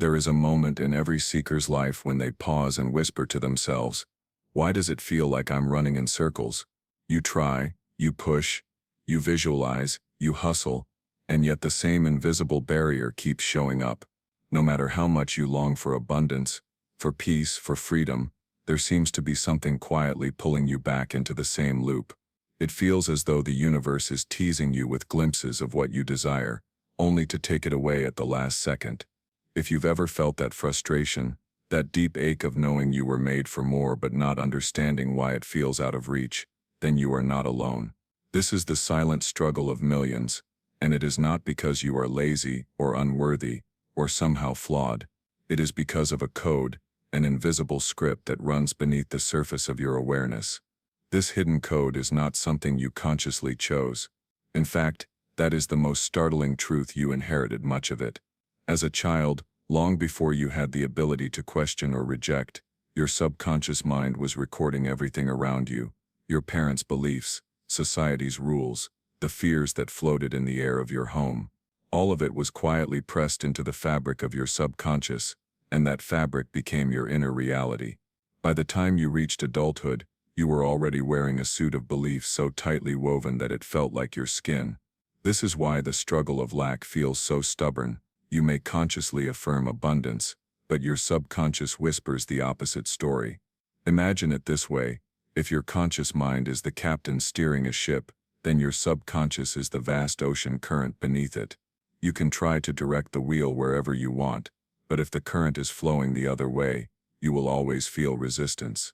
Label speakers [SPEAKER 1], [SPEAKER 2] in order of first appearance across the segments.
[SPEAKER 1] There is a moment in every seeker's life when they pause and whisper to themselves, "Why does it feel like I'm running in circles?" You try, you push, you visualize, you hustle, and yet the same invisible barrier keeps showing up. No matter how much you long for abundance, for peace, for freedom, there seems to be something quietly pulling you back into the same loop. It feels as though the universe is teasing you with glimpses of what you desire, only to take it away at the last second. If you've ever felt that frustration, that deep ache of knowing you were made for more but not understanding why it feels out of reach, then you are not alone. This is the silent struggle of millions, and it is not because you are lazy or unworthy or somehow flawed. It is because of a code, an invisible script that runs beneath the surface of your awareness. This hidden code is not something you consciously chose. In fact, that is the most startling truth. You inherited much of it. As a child, long before you had the ability to question or reject, your subconscious mind was recording everything around you: your parents' beliefs, society's rules, the fears that floated in the air of your home. All of it was quietly pressed into the fabric of your subconscious, and that fabric became your inner reality. By the time you reached adulthood, you were already wearing a suit of beliefs so tightly woven that it felt like your skin. This is why the struggle of lack feels so stubborn. You may consciously affirm abundance, but your subconscious whispers the opposite story. Imagine it this way: if your conscious mind is the captain steering a ship, then your subconscious is the vast ocean current beneath it. You can try to direct the wheel wherever you want, but if the current is flowing the other way, you will always feel resistance.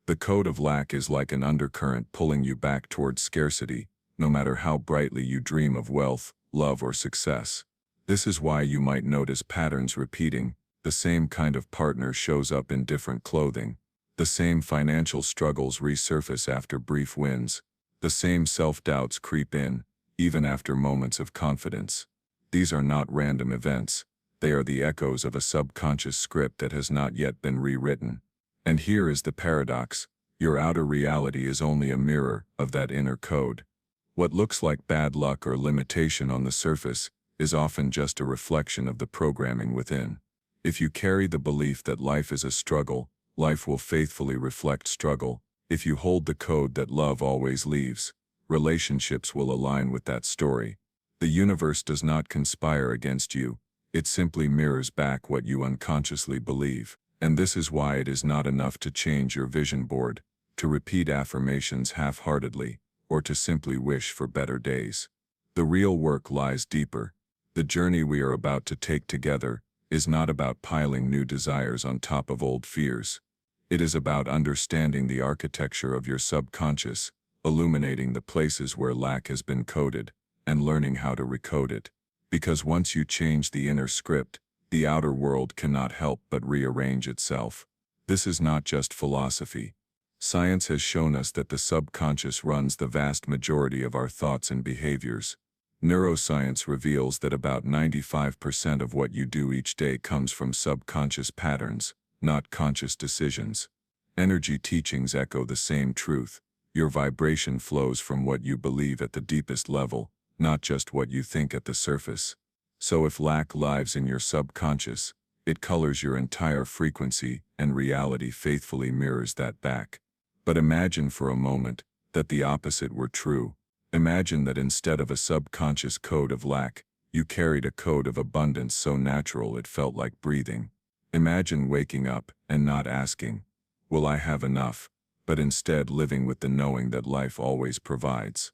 [SPEAKER 1] The code of lack is like an undercurrent pulling you back towards scarcity, no matter how brightly you dream of wealth, love, or success. This is why you might notice patterns repeating. The same kind of partner shows up in different clothing. The same financial struggles resurface after brief wins. The same self-doubts creep in, even after moments of confidence. These are not random events. They are the echoes of a subconscious script that has not yet been rewritten. And here is the paradox: your outer reality is only a mirror of that inner code. What looks like bad luck or limitation on the surface is often just a reflection of the programming within. If you carry the belief that life is a struggle, life will faithfully reflect struggle. If you hold the code that love always leaves, relationships will align with that story. The universe does not conspire against you. It simply mirrors back what you unconsciously believe. And this is why it is not enough to change your vision board, to repeat affirmations half-heartedly, or to simply wish for better days. The real work lies deeper. The journey we are about to take together is not about piling new desires on top of old fears. It is about understanding the architecture of your subconscious, illuminating the places where lack has been coded, and learning how to recode it. Because once you change the inner script, the outer world cannot help but rearrange itself. This is not just philosophy. Science has shown us that the subconscious runs the vast majority of our thoughts and behaviors. Neuroscience reveals that about 95% of what you do each day comes from subconscious patterns, not conscious decisions. Energy teachings echo the same truth. Your vibration flows from what you believe at the deepest level, not just what you think at the surface. So if lack lives in your subconscious, it colors your entire frequency, and reality faithfully mirrors that back. But imagine for a moment that the opposite were true. Imagine that instead of a subconscious code of lack, you carried a code of abundance so natural it felt like breathing. Imagine waking up and not asking, "Will I have enough?" but instead living with the knowing that life always provides.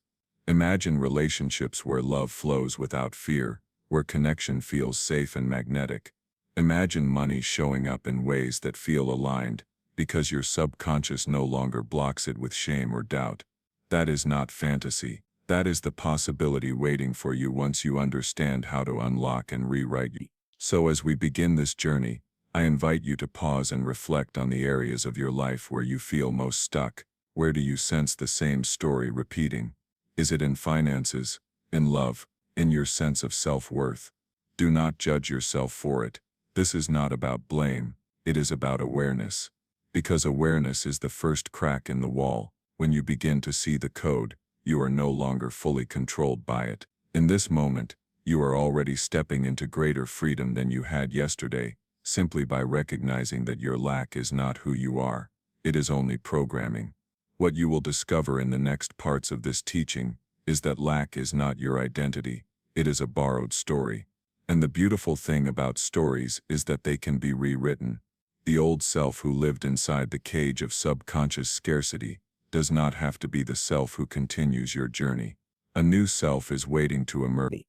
[SPEAKER 1] Imagine relationships where love flows without fear, where connection feels safe and magnetic. Imagine money showing up in ways that feel aligned, because your subconscious no longer blocks it with shame or doubt. That is not fantasy. That is the possibility waiting for you once you understand how to unlock and rewrite you. So as we begin this journey, I invite you to pause and reflect on the areas of your life where you feel most stuck. Where do you sense the same story repeating? Is it in finances, in love, in your sense of self-worth? Do not judge yourself for it. This is not about blame, it is about awareness. Because awareness is the first crack in the wall. When you begin to see the code, you are no longer fully controlled by it. In this moment, you are already stepping into greater freedom than you had yesterday, simply by recognizing that your lack is not who you are. It is only programming. What you will discover in the next parts of this teaching is that lack is not your identity. It is a borrowed story. And the beautiful thing about stories is that they can be rewritten. The old self who lived inside the cage of subconscious scarcity does not have to be the self who continues your journey. A new self is waiting to emerge.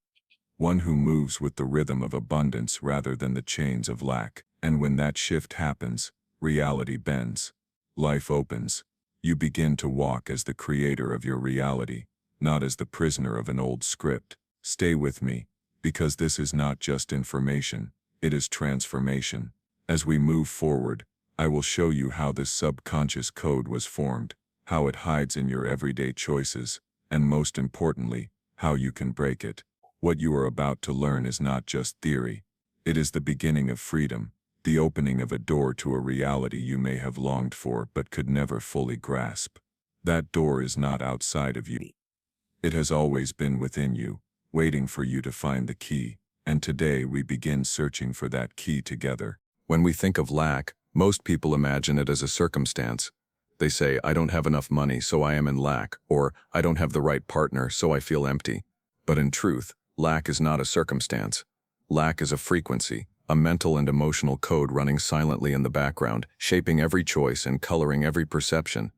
[SPEAKER 1] One who moves with the rhythm of abundance rather than the chains of lack. And when that shift happens, reality bends. Life opens. You begin to walk as the creator of your reality, not as the prisoner of an old script. Stay with me, because this is not just information, it is transformation. As we move forward, I will show you how this subconscious code was formed, how it hides in your everyday choices, and most importantly, how you can break it. What you are about to learn is not just theory. It is the beginning of freedom, the opening of a door to a reality you may have longed for but could never fully grasp. That door is not outside of you. It has always been within you, waiting for you to find the key, and today we begin searching for that key together. When we think of lack, most people imagine it as a circumstance. They say, I don't have enough money, so I am in lack, or I don't have the right partner, so I feel empty. But in truth, lack is not a circumstance. Lack is a frequency, a mental and emotional code running silently in the background, shaping every choice and coloring every perception.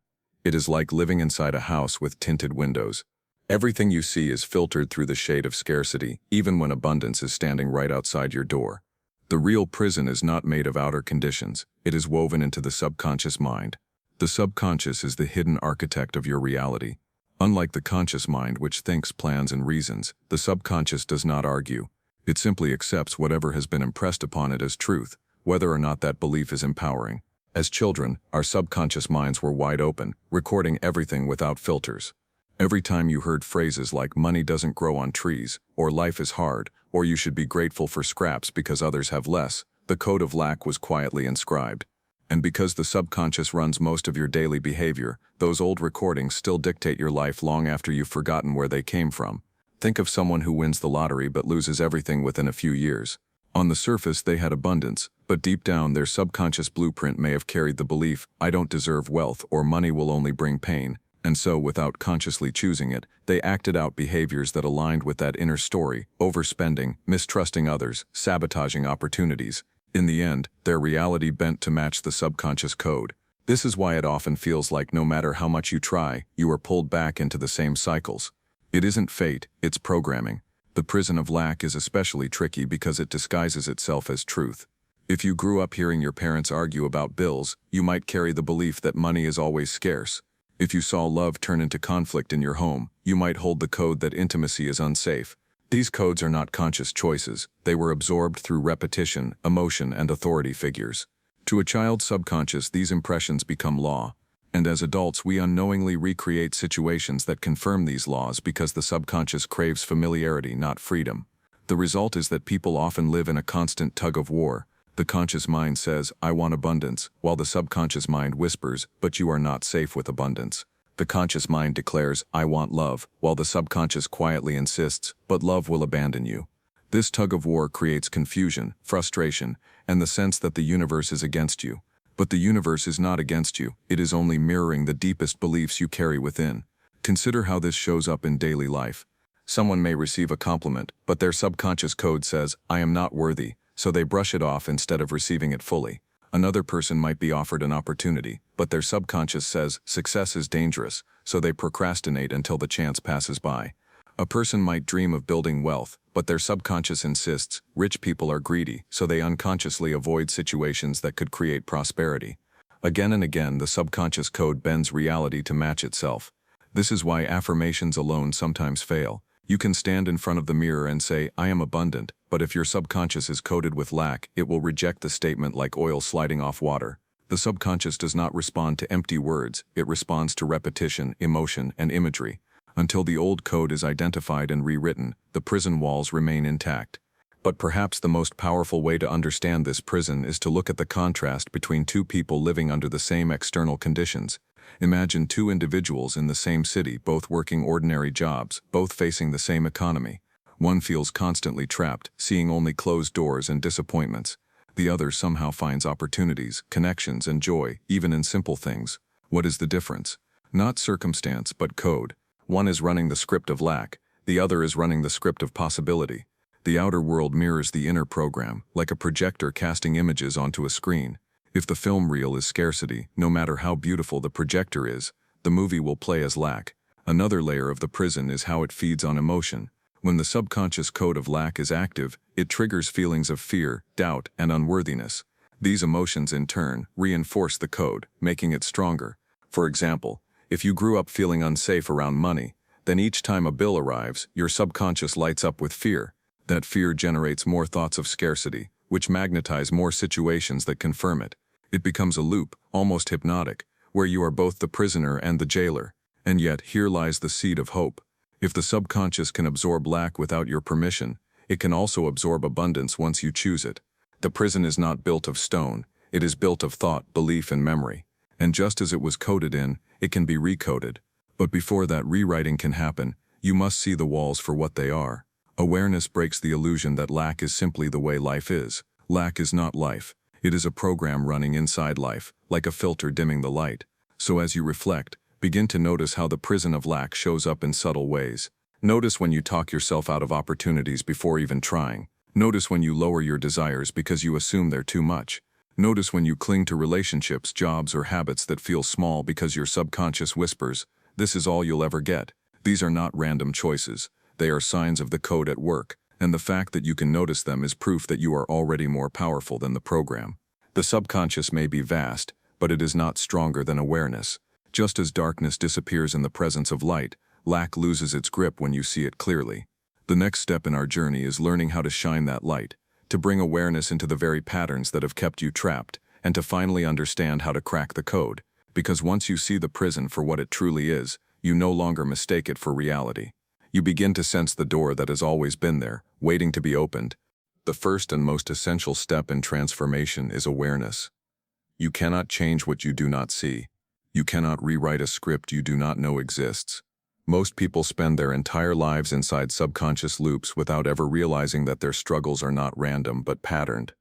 [SPEAKER 1] It is like living inside a house with tinted windows. Everything you see is filtered through the shade of scarcity, even when abundance is standing right outside your door. The real prison is not made of outer conditions. It is woven into the subconscious mind. The subconscious is the hidden architect of your reality. Unlike the conscious mind, which thinks, plans, and reasons, the subconscious does not argue. It simply accepts whatever has been impressed upon it as truth, whether or not that belief is empowering. As children, our subconscious minds were wide open, recording everything without filters. Every time you heard phrases like money doesn't grow on trees, or life is hard, or you should be grateful for scraps because others have less, the code of lack was quietly inscribed. And because the subconscious runs most of your daily behavior, those old recordings still dictate your life long after you've forgotten where they came from. Think of someone who wins the lottery but loses everything within a few years. On the surface, they had abundance, but deep down, their subconscious blueprint may have carried the belief, I don't deserve wealth, or money will only bring pain. And so, without consciously choosing it, they acted out behaviors that aligned with that inner story, overspending, mistrusting others, sabotaging opportunities. In the end, their reality bent to match the subconscious code. This is why it often feels like no matter how much you try, you are pulled back into the same cycles. It isn't fate, it's programming. The prison of lack is especially tricky because it disguises itself as truth. If you grew up hearing your parents argue about bills, you might carry the belief that money is always scarce. If you saw love turn into conflict in your home, you might hold the code that intimacy is unsafe. These codes are not conscious choices. They were absorbed through repetition, emotion, and authority figures. To a child's subconscious, these impressions become law. And as adults, we unknowingly recreate situations that confirm these laws because the subconscious craves familiarity, not freedom. The result is that people often live in a constant tug of war. The conscious mind says, I want abundance, while the subconscious mind whispers, but you are not safe with abundance. The conscious mind declares, I want love, while the subconscious quietly insists, but love will abandon you. This tug of war creates confusion, frustration, and the sense that the universe is against you. But the universe is not against you, it is only mirroring the deepest beliefs you carry within. Consider how this shows up in daily life. Someone may receive a compliment, but their subconscious code says, I am not worthy, so they brush it off instead of receiving it fully. Another person might be offered an opportunity, but their subconscious says, success is dangerous, so they procrastinate until the chance passes by. A person might dream of building wealth, but their subconscious insists, rich people are greedy, so they unconsciously avoid situations that could create prosperity. Again and again, the subconscious code bends reality to match itself. This is why affirmations alone sometimes fail. You can stand in front of the mirror and say, I am abundant, but if your subconscious is coded with lack, it will reject the statement like oil sliding off water. The subconscious does not respond to empty words, it responds to repetition, emotion, and imagery. Until the old code is identified and rewritten, the prison walls remain intact. But perhaps the most powerful way to understand this prison is to look at the contrast between two people living under the same external conditions. Imagine two individuals in the same city, both working ordinary jobs, both facing the same economy. One feels constantly trapped, seeing only closed doors and disappointments. The other somehow finds opportunities, connections, and joy, even in simple things. What is the difference? Not circumstance, but code. One is running the script of lack, the other is running the script of possibility. The outer world mirrors the inner program, like a projector casting images onto a screen. If the film reel is scarcity, no matter how beautiful the projector is, the movie will play as lack. Another layer of the prison is how it feeds on emotion. When the subconscious code of lack is active, it triggers feelings of fear, doubt, and unworthiness. These emotions, in turn, reinforce the code, making it stronger. For example, if you grew up feeling unsafe around money, then each time a bill arrives, your subconscious lights up with fear. That fear generates more thoughts of scarcity, which magnetize more situations that confirm it. It becomes a loop, almost hypnotic, where you are both the prisoner and the jailer. And yet, here lies the seed of hope. If the subconscious can absorb lack without your permission, it can also absorb abundance once you choose it. The prison is not built of stone, it is built of thought, belief, and memory. And just as it was coded in, it can be recoded. But before that rewriting can happen, you must see the walls for what they are. Awareness breaks the illusion that lack is simply the way life is. Lack is not life. It is a program running inside life, like a filter dimming the light. So as you reflect, begin to notice how the prison of lack shows up in subtle ways. Notice when you talk yourself out of opportunities before even trying. Notice when you lower your desires because you assume they're too much. Notice when you cling to relationships, jobs, or habits that feel small because your subconscious whispers, "This is all you'll ever get." These are not random choices. They are signs of the code at work, and the fact that you can notice them is proof that you are already more powerful than the program. The subconscious may be vast, but it is not stronger than awareness. Just as darkness disappears in the presence of light, lack loses its grip when you see it clearly. The next step in our journey is learning how to shine that light, to bring awareness into the very patterns that have kept you trapped, and to finally understand how to crack the code. Because once you see the prison for what it truly is, you no longer mistake it for reality. You begin to sense the door that has always been there, waiting to be opened. The first and most essential step in transformation is awareness. You cannot change what you do not see. You cannot rewrite a script you do not know exists. Most people spend their entire lives inside subconscious loops without ever realizing that their struggles are not random but patterned.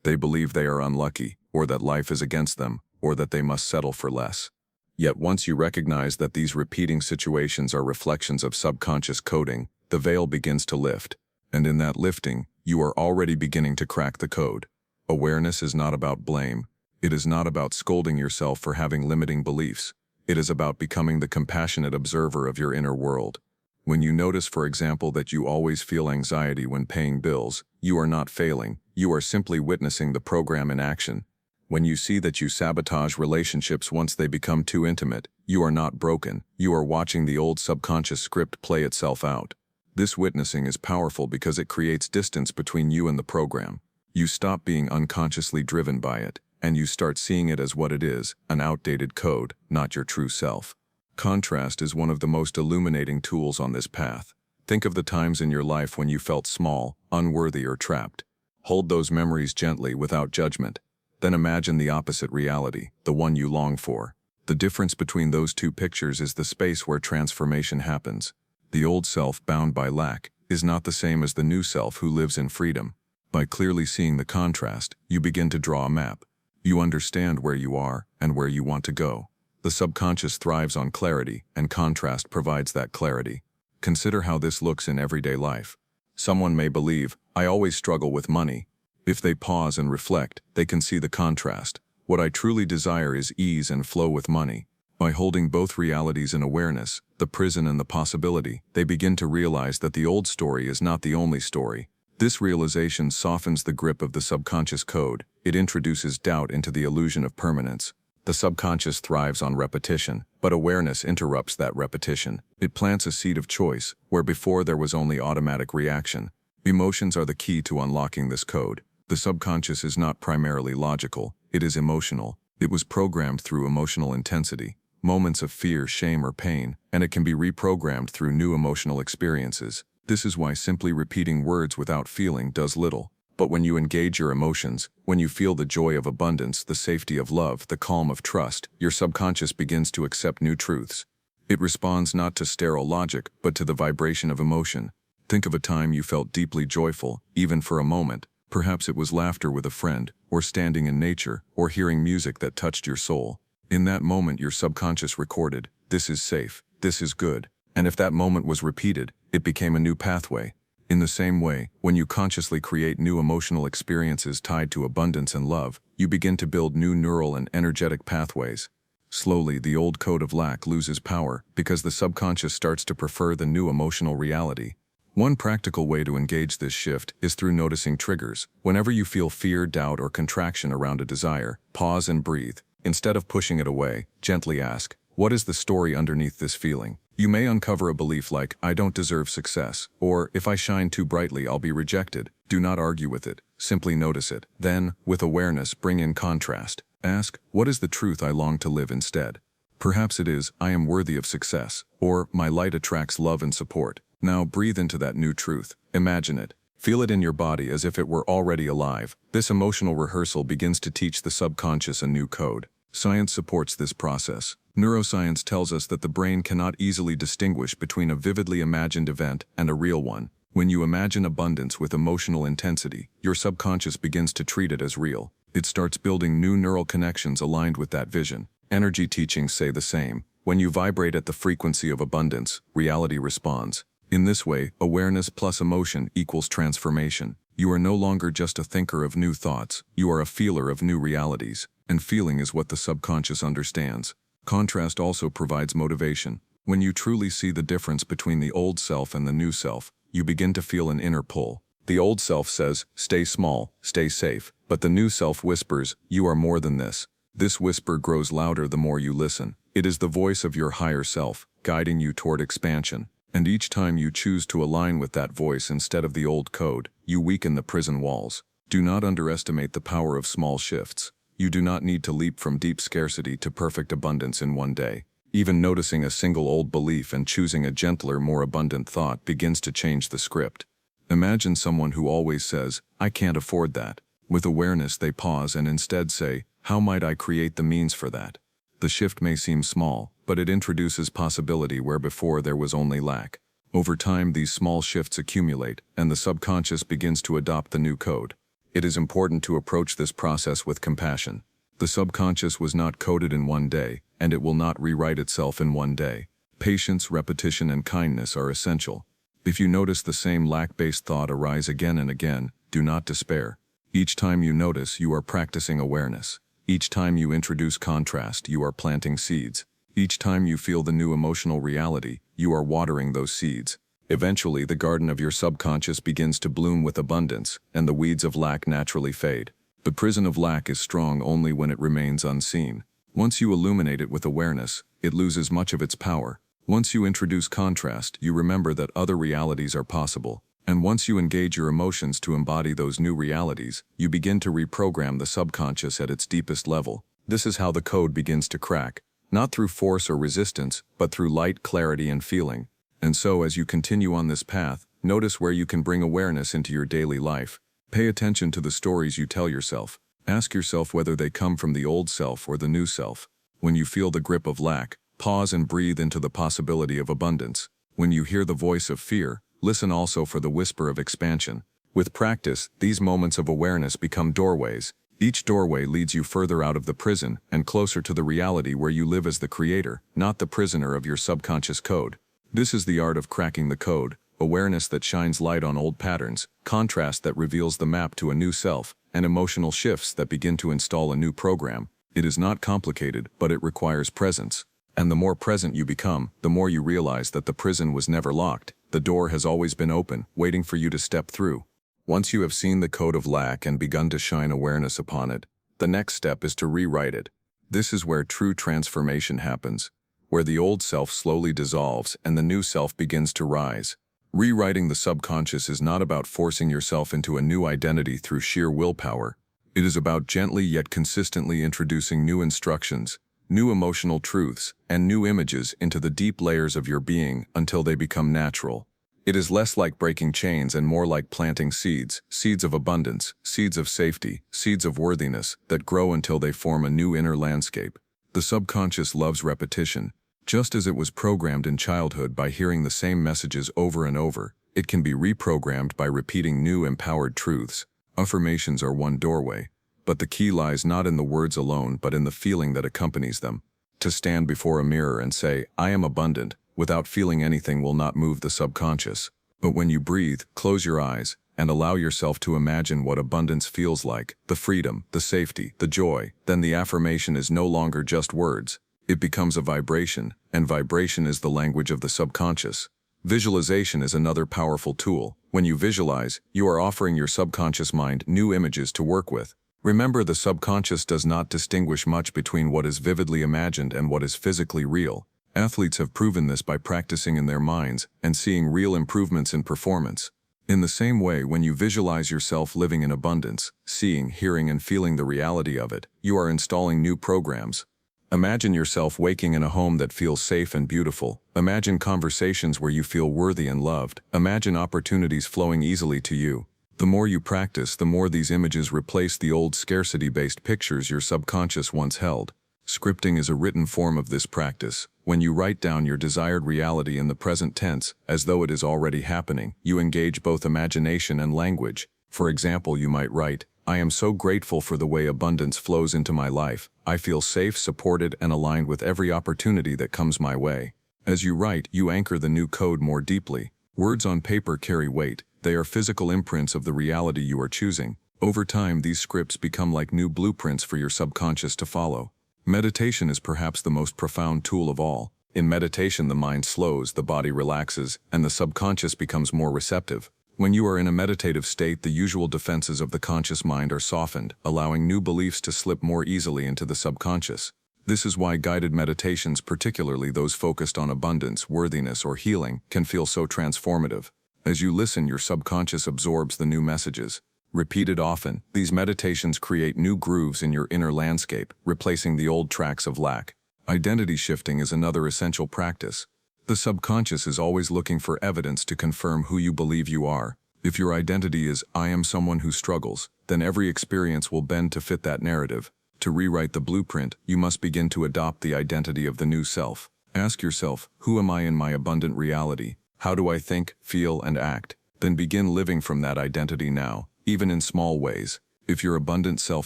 [SPEAKER 1] They believe they are unlucky, or that life is against them, or that they must settle for less. Yet once you recognize that these repeating situations are reflections of subconscious coding, the veil begins to lift. And in that lifting, you are already beginning to crack the code. Awareness is not about blame. It is not about scolding yourself for having limiting beliefs. It is about becoming the compassionate observer of your inner world. When you notice, for example, that you always feel anxiety when paying bills, you are not failing. You are simply witnessing the program in action. When you see that you sabotage relationships once they become too intimate, you are not broken. You are watching the old subconscious script play itself out. This witnessing is powerful because it creates distance between you and the program. You stop being unconsciously driven by it, and you start seeing it as what it is, an outdated code, not your true self. Contrast is one of the most illuminating tools on this path. Think of the times in your life when you felt small, unworthy, or trapped. Hold those memories gently without judgment. Then imagine the opposite reality, the one you long for. The difference between those two pictures is the space where transformation happens. The old self, bound by lack, is not the same as the new self who lives in freedom. By clearly seeing the contrast, you begin to draw a map. You understand where you are and where you want to go. The subconscious thrives on clarity, and contrast provides that clarity. Consider how this looks in everyday life. Someone may believe, "I always struggle with money." If they pause and reflect, they can see the contrast. What I truly desire is ease and flow with money. By holding both realities in awareness, the prison and the possibility, they begin to realize that the old story is not the only story. This realization softens the grip of the subconscious code. It introduces doubt into the illusion of permanence. The subconscious thrives on repetition, but awareness interrupts that repetition. It plants a seed of choice, where before there was only automatic reaction. Emotions are the key to unlocking this code. The subconscious is not primarily logical, it is emotional. It was programmed through emotional intensity, moments of fear, shame, or pain, and it can be reprogrammed through new emotional experiences. This is why simply repeating words without feeling does little. But when you engage your emotions, when you feel the joy of abundance, the safety of love, the calm of trust, your subconscious begins to accept new truths. It responds not to sterile logic, but to the vibration of emotion. Think of a time you felt deeply joyful, even for a moment. Perhaps it was laughter with a friend, or standing in nature, or hearing music that touched your soul. In that moment your subconscious recorded, "This is safe, this is good." And if that moment was repeated, it became a new pathway. In the same way, when you consciously create new emotional experiences tied to abundance and love, you begin to build new neural and energetic pathways. Slowly, the old code of lack loses power because the subconscious starts to prefer the new emotional reality. One practical way to engage this shift is through noticing triggers. Whenever you feel fear, doubt, or contraction around a desire, pause and breathe. Instead of pushing it away, gently ask, "What is the story underneath this feeling?" You may uncover a belief like, "I don't deserve success," or "If I shine too brightly, I'll be rejected." Do not argue with it. Simply notice it. Then, with awareness, bring in contrast. Ask, "What is the truth I long to live instead?" Perhaps it is, "I am worthy of success," or "My light attracts love and support." Now breathe into that new truth. Imagine it. Feel it in your body as if it were already alive. This emotional rehearsal begins to teach the subconscious a new code. Science supports this process. Neuroscience tells us that the brain cannot easily distinguish between a vividly imagined event and a real one. When you imagine abundance with emotional intensity, your subconscious begins to treat it as real. It starts building new neural connections aligned with that vision. Energy teachings say the same. When you vibrate at the frequency of abundance, reality responds. In this way, awareness plus emotion equals transformation. You are no longer just a thinker of new thoughts, you are a feeler of new realities. And feeling is what the subconscious understands. Contrast also provides motivation. When you truly see the difference between the old self and the new self, you begin to feel an inner pull. The old self says, "Stay small, stay safe," but the new self whispers, "You are more than this." This whisper grows louder the more you listen. It is the voice of your higher self, guiding you toward expansion. And each time you choose to align with that voice instead of the old code, you weaken the prison walls. Do not underestimate the power of small shifts. You do not need to leap from deep scarcity to perfect abundance in one day. Even noticing a single old belief and choosing a gentler, more abundant thought begins to change the script. Imagine someone who always says, "I can't afford that." With awareness, they pause and instead say, "How might I create the means for that?" The shift may seem small, but it introduces possibility where before there was only lack. Over time, these small shifts accumulate, and the subconscious begins to adopt the new code. It is important to approach this process with compassion. The subconscious was not coded in one day, and it will not rewrite itself in one day. Patience, repetition, and kindness are essential. If you notice the same lack-based thought arise again and again, do not despair. Each time you notice, you are practicing awareness. Each time you introduce contrast, you are planting seeds. Each time you feel the new emotional reality, you are watering those seeds. Eventually, the garden of your subconscious begins to bloom with abundance, and the weeds of lack naturally fade. The prison of lack is strong only when it remains unseen. Once you illuminate it with awareness, it loses much of its power. Once you introduce contrast, you remember that other realities are possible. And once you engage your emotions to embody those new realities, you begin to reprogram the subconscious at its deepest level. This is how the code begins to crack, not through force or resistance, but through light, clarity, and feeling. And so, as you continue on this path, notice where you can bring awareness into your daily life. Pay attention to the stories you tell yourself. Ask yourself whether they come from the old self or the new self. When you feel the grip of lack, pause and breathe into the possibility of abundance. When you hear the voice of fear, listen also for the whisper of expansion. With practice, these moments of awareness become doorways. Each doorway leads you further out of the prison and closer to the reality where you live as the creator, not the prisoner of your subconscious code. This is the art of cracking the code, awareness that shines light on old patterns, contrast that reveals the map to a new self, and emotional shifts that begin to install a new program. It is not complicated, but it requires presence. And the more present you become, the more you realize that the prison was never locked. The door has always been open, waiting for you to step through. Once you have seen the code of lack and begun to shine awareness upon it, the next step is to rewrite it. This is where true transformation happens, where the old self slowly dissolves and the new self begins to rise. Rewriting the subconscious is not about forcing yourself into a new identity through sheer willpower. It is about gently yet consistently introducing new instructions, new emotional truths, and new images into the deep layers of your being until they become natural. It is less like breaking chains and more like planting seeds, seeds of abundance, seeds of safety, seeds of worthiness that grow until they form a new inner landscape. The subconscious loves repetition. Just as it was programmed in childhood by hearing the same messages over and over, it can be reprogrammed by repeating new empowered truths. Affirmations are one doorway. But the key lies not in the words alone but in the feeling that accompanies them. To stand before a mirror and say, "I am abundant," without feeling anything will not move the subconscious. But when you breathe, close your eyes, and allow yourself to imagine what abundance feels like, the freedom, the safety, the joy, then the affirmation is no longer just words. It becomes a vibration, and vibration is the language of the subconscious. Visualization is another powerful tool. When you visualize, you are offering your subconscious mind new images to work with. Remember, the subconscious does not distinguish much between what is vividly imagined and what is physically real. Athletes have proven this by practicing in their minds and seeing real improvements in performance. In the same way, when you visualize yourself living in abundance, seeing, hearing, and feeling the reality of it, you are installing new programs. Imagine yourself waking in a home that feels safe and beautiful. Imagine conversations where you feel worthy and loved. Imagine opportunities flowing easily to you. The more you practice, the more these images replace the old scarcity-based pictures your subconscious once held. Scripting is a written form of this practice. When you write down your desired reality in the present tense, as though it is already happening, you engage both imagination and language. For example, you might write, "I am so grateful for the way abundance flows into my life. I feel safe, supported, and aligned with every opportunity that comes my way." As you write, you anchor the new code more deeply. Words on paper carry weight. They are physical imprints of the reality you are choosing. Over time, these scripts become like new blueprints for your subconscious to follow. Meditation is perhaps the most profound tool of all. In meditation, the mind slows, the body relaxes, and the subconscious becomes more receptive. When you are in a meditative state, the usual defenses of the conscious mind are softened, allowing new beliefs to slip more easily into the subconscious. This is why guided meditations, particularly those focused on abundance, worthiness, or healing, can feel so transformative. As you listen, your subconscious absorbs the new messages. Repeated often, these meditations create new grooves in your inner landscape, replacing the old tracks of lack. Identity shifting is another essential practice. The subconscious is always looking for evidence to confirm who you believe you are. If your identity is, "I am someone who struggles," then every experience will bend to fit that narrative. To rewrite the blueprint, you must begin to adopt the identity of the new self. Ask yourself, who am I in my abundant reality? How do I think, feel, and act? Then begin living from that identity now, even in small ways. If your abundant self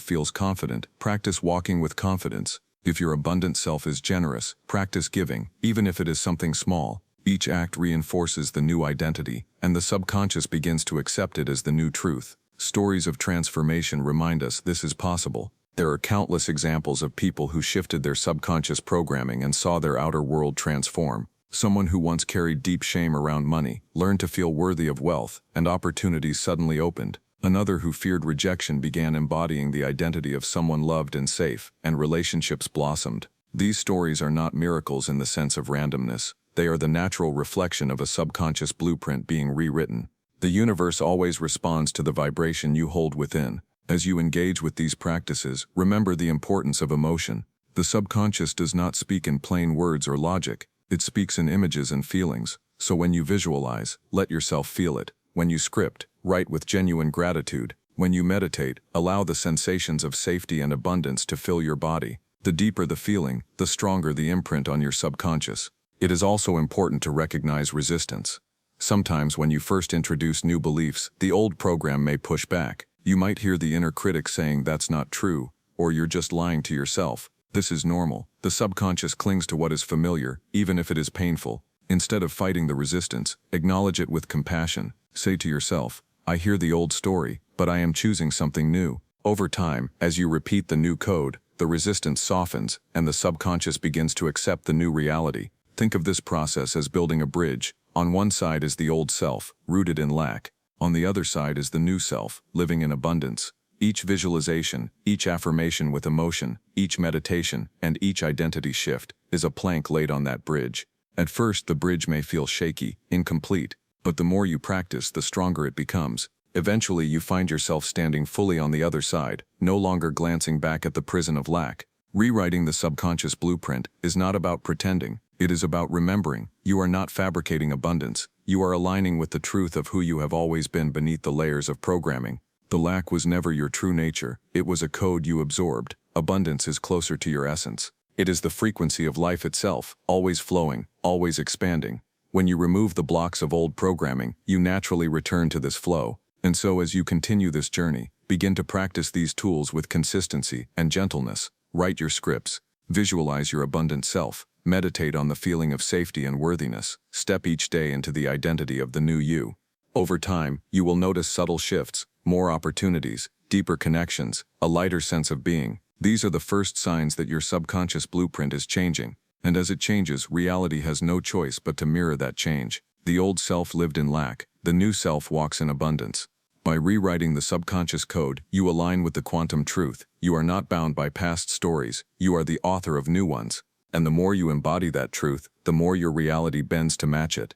[SPEAKER 1] feels confident, practice walking with confidence. If your abundant self is generous, practice giving, even if it is something small. Each act reinforces the new identity, and the subconscious begins to accept it as the new truth. Stories of transformation remind us this is possible. There are countless examples of people who shifted their subconscious programming and saw their outer world transform. Someone who once carried deep shame around money learned to feel worthy of wealth, and opportunities suddenly opened. Another who feared rejection began embodying the identity of someone loved and safe, and relationships blossomed. These stories are not miracles in the sense of randomness. They are the natural reflection of a subconscious blueprint being rewritten. The universe always responds to the vibration you hold within. As you engage with these practices, remember the importance of emotion. The subconscious does not speak in plain words or logic. It speaks in images and feelings. So when you visualize, let yourself feel it. When you script, write with genuine gratitude. When you meditate, allow the sensations of safety and abundance to fill your body. The deeper the feeling, the stronger the imprint on your subconscious. It is also important to recognize resistance. Sometimes when you first introduce new beliefs, the old program may push back. You might hear the inner critic saying that's not true, or you're just lying to yourself. This is normal. The subconscious clings to what is familiar, even if it is painful. Instead of fighting the resistance, acknowledge it with compassion. Say to yourself, "I hear the old story, but I am choosing something new." Over time, as you repeat the new code, the resistance softens, and the subconscious begins to accept the new reality. Think of this process as building a bridge. On one side is the old self, rooted in lack. On the other side is the new self, living in abundance. Each visualization, each affirmation with emotion, each meditation, and each identity shift is a plank laid on that bridge. At first, the bridge may feel shaky, incomplete, but the more you practice, the stronger it becomes. Eventually, you find yourself standing fully on the other side, no longer glancing back at the prison of lack. Rewriting the subconscious blueprint is not about pretending. It is about remembering. You are not fabricating abundance. You are aligning with the truth of who you have always been beneath the layers of programming. The lack was never your true nature. It was a code you absorbed. Abundance is closer to your essence. It is the frequency of life itself, always flowing, always expanding. When you remove the blocks of old programming, you naturally return to this flow. And so as you continue this journey, Begin to practice these tools with consistency and gentleness. Write your scripts. Visualize your abundant self. Meditate on the feeling of safety and worthiness. Step each day into the identity of the new you. Over time, you will notice subtle shifts, more opportunities, deeper connections, a lighter sense of being. These are the first signs that your subconscious blueprint is changing. And as it changes, reality has no choice but to mirror that change. The old self lived in lack. The new self walks in abundance. By rewriting the subconscious code, you align with the quantum truth. You are not bound by past stories. You are the author of new ones. And the more you embody that truth, the more your reality bends to match it.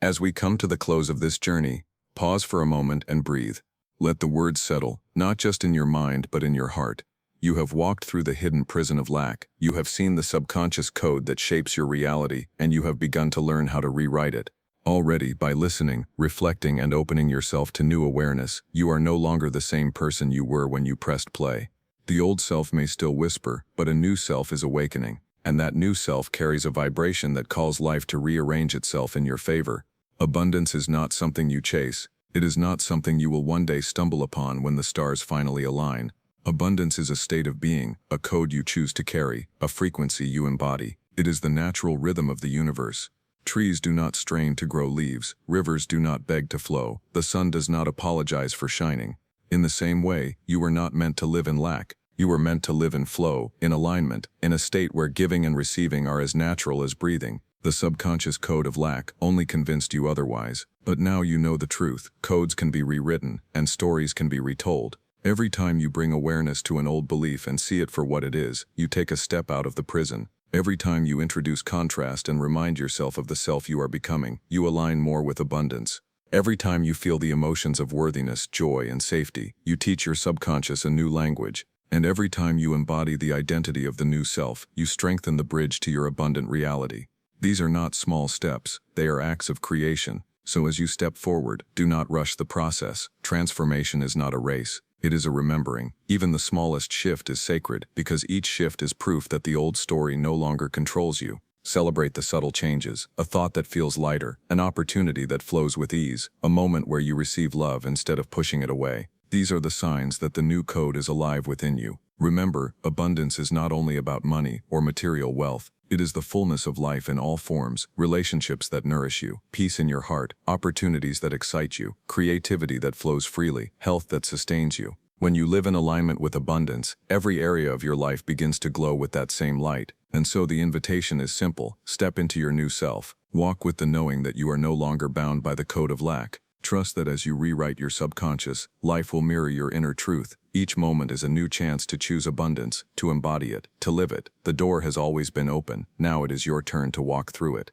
[SPEAKER 1] As we come to the close of this journey, pause for a moment and breathe. Let the words settle, not just in your mind but in your heart. You have walked through the hidden prison of lack. You have seen the subconscious code that shapes your reality, and you have begun to learn how to rewrite it. Already, by listening, reflecting, and opening yourself to new awareness, you are no longer the same person you were when you pressed play. The old self may still whisper, but a new self is awakening, and that new self carries a vibration that calls life to rearrange itself in your favor. Abundance is not something you chase. It is not something you will one day stumble upon when the stars finally align. Abundance is a state of being, a code you choose to carry, a frequency you embody. It is the natural rhythm of the universe. Trees do not strain to grow leaves, rivers do not beg to flow, the sun does not apologize for shining. In the same way, you were not meant to live in lack. You were meant to live in flow, in alignment, in a state where giving and receiving are as natural as breathing. The subconscious code of lack only convinced you otherwise, but now you know the truth. Codes can be rewritten, and stories can be retold. Every time you bring awareness to an old belief and see it for what it is, you take a step out of the prison. Every time you introduce contrast and remind yourself of the self you are becoming, you align more with abundance. Every time you feel the emotions of worthiness, joy, and safety, you teach your subconscious a new language. And every time you embody the identity of the new self, you strengthen the bridge to your abundant reality. These are not small steps, they are acts of creation. So as you step forward, do not rush the process. Transformation is not a race. It is a remembering. Even the smallest shift is sacred, because each shift is proof that the old story no longer controls you. Celebrate the subtle changes, a thought that feels lighter, an opportunity that flows with ease, a moment where you receive love instead of pushing it away. These are the signs that the new code is alive within you. Remember, abundance is not only about money or material wealth. It is the fullness of life in all forms, relationships that nourish you, peace in your heart, opportunities that excite you, creativity that flows freely, health that sustains you. When you live in alignment with abundance, every area of your life begins to glow with that same light. And so the invitation is simple: step into your new self. Walk with the knowing that you are no longer bound by the code of lack. Trust that as you rewrite your subconscious, life will mirror your inner truth. Each moment is a new chance to choose abundance, to embody it, to live it. The door has always been open. Now it is your turn to walk through it.